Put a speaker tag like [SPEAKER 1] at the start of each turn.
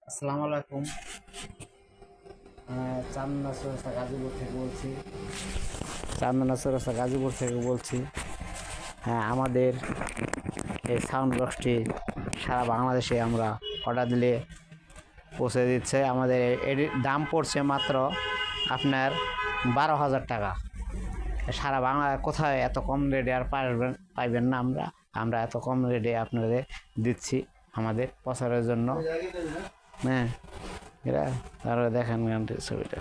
[SPEAKER 1] আসসালামু আলাইকুম। চান্দনা চৌরাস্তা গাজীপুর থেকে বলছি। হ্যাঁ, আমাদের এই সাউন্ড বক্সটি সারা বাংলাদেশে আমরা অর্ডার দিলে পৌঁছে দিচ্ছে। আমাদের এর দাম পড়ছে মাত্র আপনার 12,000 টাকা। সারা বাংলা কোথায় এত কম রেটে আর পাইবেন না। আমরা এত কম রেটে আপনাদের দিচ্ছি আমাদের প্রচারের জন্য। হ্যাঁ, এরা তারা দেখেন গানটির ছবিটা।